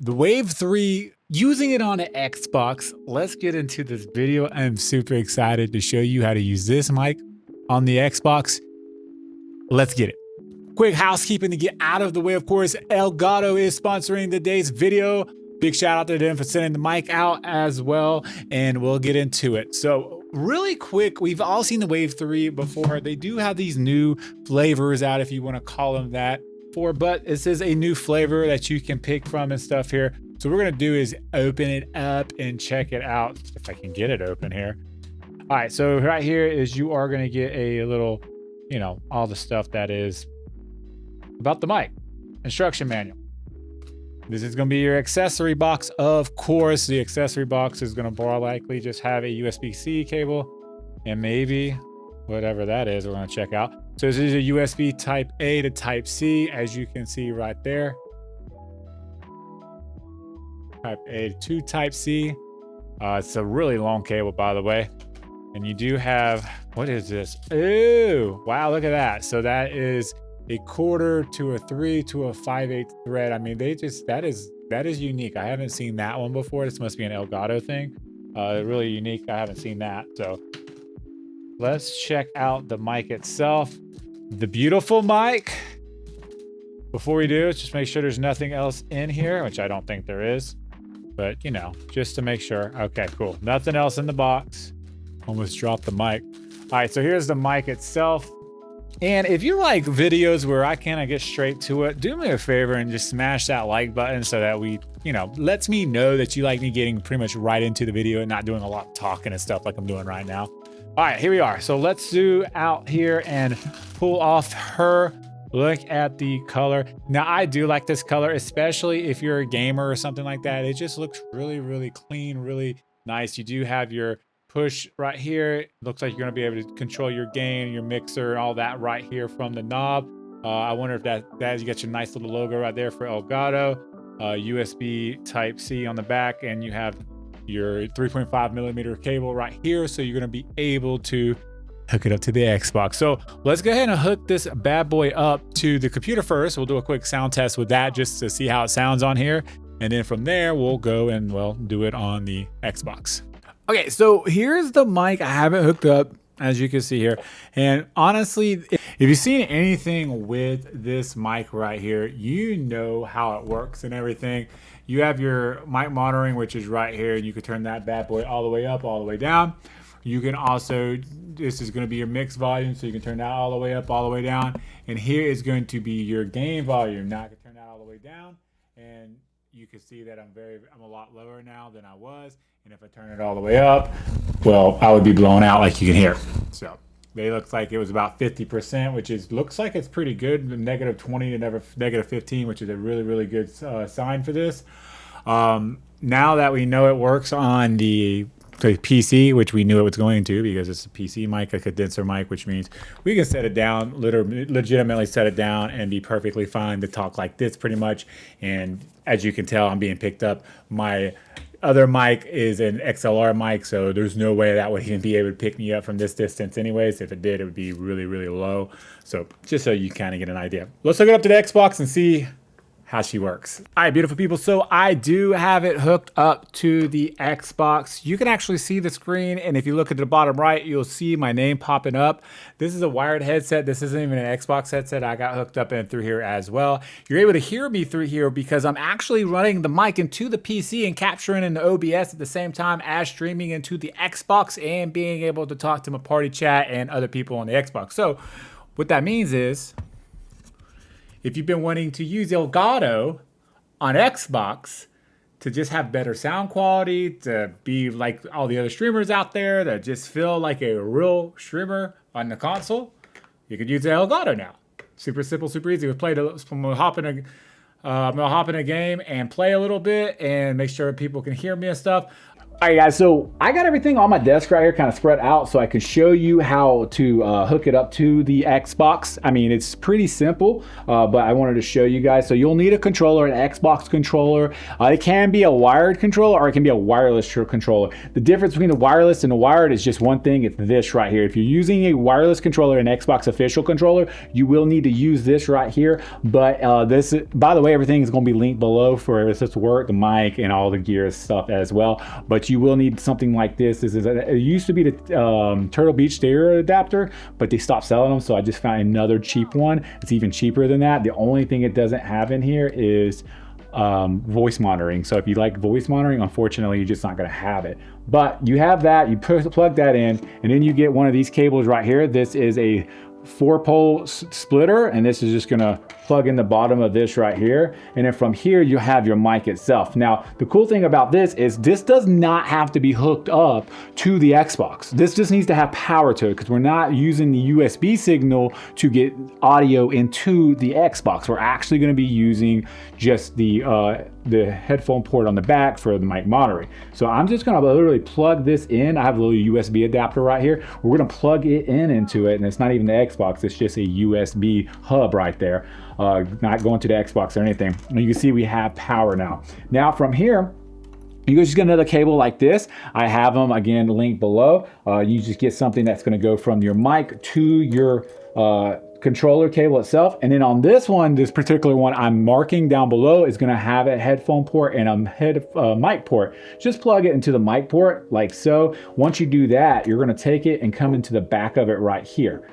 The Wave 3, using it on an Xbox. Let's get into this video. I'm super excited to show you how to use this mic on the Xbox. Let's get it. Quick housekeeping to get out of the way. Of course, Elgato is sponsoring today's video. Big shout out to them for sending the mic out as well, and we'll get into it. So really quick, we've all seen the Wave 3 before. They do have these new flavors out, if you want to call them that, but this is a new flavor that you can pick from and stuff here. So what we're gonna do is open it up and check it out, if I can get it open here. All right, so right here is you are gonna get a little, all the stuff that is about the mic. Instruction manual. This is going to be your accessory box. Of course, the accessory box is going to more likely just have a USB-C cable and maybe whatever that is we're going to check out. So this is a USB type A to type C, as you can see right there. Type A to type C. It's a really long cable, by the way. And you do have, what is this? Ooh, wow, look at that. So that is a 1/4 to a 3 to a 5/8 thread. I mean, that is unique. I haven't seen that one before. This must be an Elgato thing. Really unique. I haven't seen that. So let's check out the mic itself. The beautiful mic. Before we do, let's just make sure there's nothing else in here, which I don't think there is. But just to make sure. Okay, cool. Nothing else in the box. Almost dropped the mic. All right, so here's the mic itself. And if you like videos where I kind of get straight to it, do me a favor and just smash that like button so that we, lets me know that you like me getting pretty much right into the video and not doing a lot of talking and stuff like I'm doing right now. All right, here we are. So let's do out here and pull off her. Look at the color. Now, I do like this color, especially if you're a gamer or something like that. It just looks really, really clean, really nice. You do have your push right here. Looks like you're going to be able to control your gain, your mixer, and all that right here from the knob. I wonder if that you got your nice little logo right there for Elgato. USB type C on the back, and you have your 3.5 millimeter cable right here. So you're going to be able to hook it up to the Xbox. So let's go ahead and hook this bad boy up to the computer first. We'll do a quick sound test with that just to see how it sounds on here. And then from there, we'll go and, do it on the Xbox. Okay, so here's the mic I haven't hooked up, as you can see here. And honestly, if you've seen anything with this mic right here, you know how it works and everything. You have your mic monitoring, which is right here. You can turn that bad boy all the way up, all the way down. You can also, this is going to be your mix volume, so you can turn that all the way up, all the way down. And here is going to be your gain volume. Now I can turn that all the way down, and you can see that I'm a lot lower now than I was. And if I turn it all the way up, well, I would be blown out like you can hear. So they look like it was about 50%, which looks like it's pretty good. -20 to -15, which is a really, really good sign for this. Now that we know it works on the PC, which we knew it was going to because it's a PC mic, a condenser mic, which means we can set it down, legitimately set it down and be perfectly fine to talk like this pretty much. And as you can tell, I'm being picked up. My other mic is an XLR mic, so there's no way that would even be able to pick me up from this distance anyways. If it did, it would be really, really low. So just so you kind of get an idea. Let's hook it up to the Xbox and see how she works. All right, beautiful people. So I do have it hooked up to the Xbox. You can actually see the screen, and if you look at the bottom right, you'll see my name popping up. This is a wired headset. This isn't even an Xbox headset. I got hooked up in through here as well. You're able to hear me through here because I'm actually running the mic into the PC and capturing in the OBS at the same time as streaming into the Xbox and being able to talk to my party chat and other people on the Xbox. So what that means is, if you've been wanting to use Elgato on Xbox to just have better sound quality, to be like all the other streamers out there, that just feel like a real streamer on the console, you could use the Elgato now. Super simple, super easy. I'm gonna hop in a game and play a little bit and make sure people can hear me and stuff. All right, guys, so I got everything on my desk right here kind of spread out so I can show you how to hook it up to the Xbox. I mean, it's pretty simple, but I wanted to show you guys. So you'll need a controller, an Xbox controller. It can be a wired controller or it can be a wireless controller. The difference between the wireless and the wired is just one thing. It's this right here. If you're using a wireless controller, an Xbox official controller, you will need to use this right here. But this, by the way, everything is going to be linked below for this to work, the mic and all the gear stuff as well. But you will need something like this. It used to be the Turtle Beach stereo adapter, but they stopped selling them, so I just found another cheap one. It's even cheaper than that. The only thing it doesn't have in here is voice monitoring. So if you like voice monitoring, unfortunately, you're just not going to have it. But you have that. You plug that in, and then you get one of these cables right here. This is a 4-pole splitter, and this is just gonna plug in the bottom of this right here, and then from here you have your mic itself. Now the cool thing about this is this does not have to be hooked up to the Xbox. This just needs to have power to it because we're not using the USB signal to get audio into the Xbox. We're actually going to be using just the headphone port on the back for the mic monitoring. So I'm just going to literally plug this in. I have a little USB adapter right here. We're going to plug it into it, and it's not even the Xbox. It's just a USB hub right there, not going to the Xbox or anything. And you can see we have power now. Now from here, you just get another cable like this. I have them again linked below. You just get something that's going to go from your mic to your controller cable itself. And then on this one, this particular one I'm marking down below is going to have a headphone port and a mic port. Just plug it into the mic port like so. Once you do that, you're going to take it and come into the back of it right here.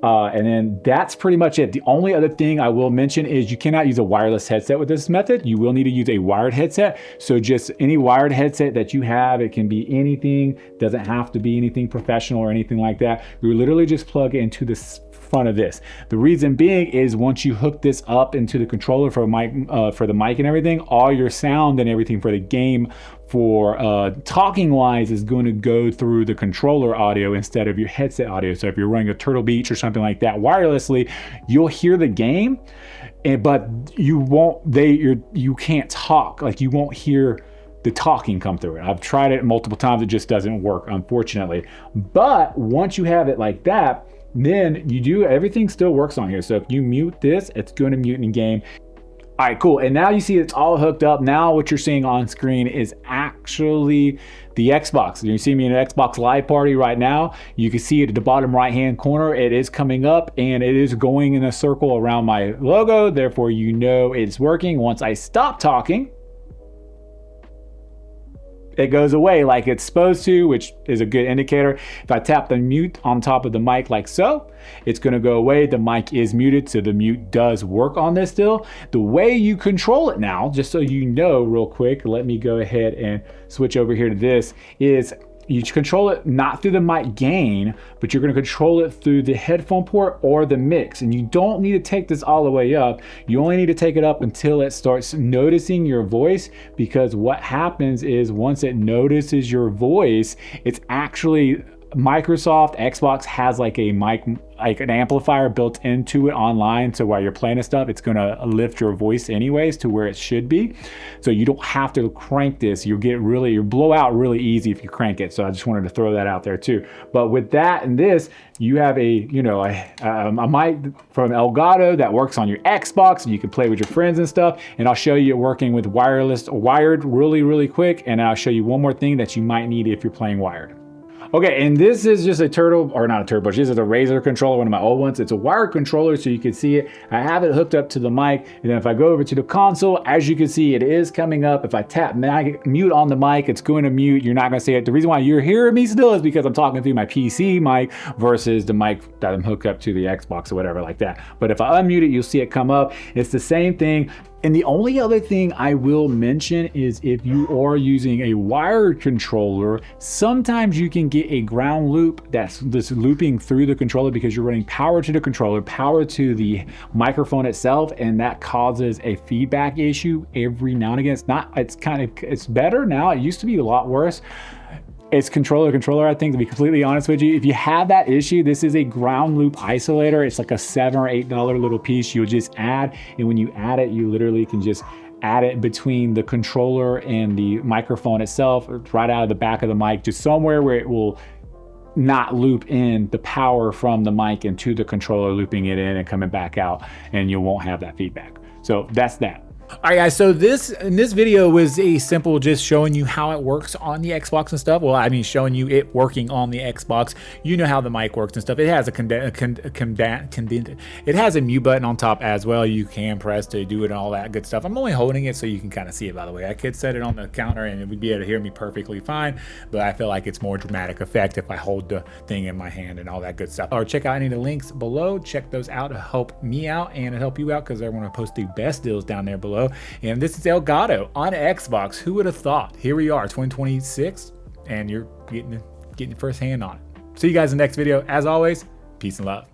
And then that's pretty much it. The only other thing I will mention is you cannot use a wireless headset with this method. You will need to use a wired headset. So just any wired headset that you have, it can be anything, doesn't have to be anything professional or anything like that. You literally just plug it into the front of this. The reason being is once you hook this up into the controller for the mic and everything, all your sound and everything for the game for talking wise is going to go through the controller audio instead of your headset audio. So if you're running a Turtle Beach or something like that wirelessly, you'll hear the game, but you can't talk. Like you won't hear the talking come through it. I've tried it multiple times. It just doesn't work, unfortunately. But once you have it like that, then everything still works on here. So if you mute this, it's going to mute in game. All right, cool. And now you see it's all hooked up. Now what you're seeing on screen is actually the Xbox. You see me in an Xbox Live Party right now. You can see it at the bottom right-hand corner. It is coming up and it is going in a circle around my logo. Therefore, you know it's working. Once I stop talking, it goes away like it's supposed to, which is a good indicator. If I tap the mute on top of the mic like so, it's going to go away. The mic is muted, so the mute does work on this still. The way you control it now, just so you know real quick, let me go ahead and switch over here to this, is you control it not through the mic gain, but you're going to control it through the headphone port or the mix. And you don't need to take this all the way up. You only need to take it up until it starts noticing your voice, because what happens is once it notices your voice, it's actually Microsoft Xbox has like a mic, like an amplifier built into it online, so while you're playing and stuff, it's gonna lift your voice anyways to where it should be. So you don't have to crank this. You blow out really easy if you crank it. So I just wanted to throw that out there too. But with that and this, you have a mic from Elgato that works on your Xbox, and you can play with your friends and stuff. And I'll show you it working with wired really quick. And I'll show you one more thing that you might need if you're playing wired. Okay, and this is just not a Turtle Beach, this is a Razer controller, one of my old ones. It's a wired controller, so you can see it. I have it hooked up to the mic, and then if I go over to the console, as you can see, it is coming up. If I tap mute on the mic, it's going to mute. You're not gonna see it. The reason why you're hearing me still is because I'm talking through my PC mic versus the mic that I'm hooked up to the Xbox or whatever like that. But if I unmute it, you'll see it come up. It's the same thing. And the only other thing I will mention is if you are using a wired controller, sometimes you can get a ground loop that's looping through the controller because you're running power to the controller, power to the microphone itself, and that causes a feedback issue every now and again. It's better now. It used to be a lot worse. It's controller, I think, to be completely honest with you. If you have that issue, this is a ground loop isolator. It's like a $7 or $8 little piece you'll just add. And when you add it, you literally can just add it between the controller and the microphone itself, right out of the back of the mic, just somewhere where it will not loop in the power from the mic into the controller, looping it in and coming back out, and you won't have that feedback. So that's that. All right, guys, so this video was a simple just showing you how it works on the Xbox and stuff. Well, I mean, showing you it working on the Xbox. You know how the mic works and stuff. It has it has a mute button on top as well. You can press to do it and all that good stuff. I'm only holding it so you can kind of see it, by the way. I could set it on the counter and it would be able to hear me perfectly fine, but I feel like it's more dramatic effect if I hold the thing in my hand and all that good stuff. Or check out any of the links below. Check those out to help me out and to help you out, because I want to post the best deals down there below. And this is Elgato on Xbox. Who would have thought? Here we are, 2026, and you're getting first hand on it. See you guys in the next video. As always, peace and love.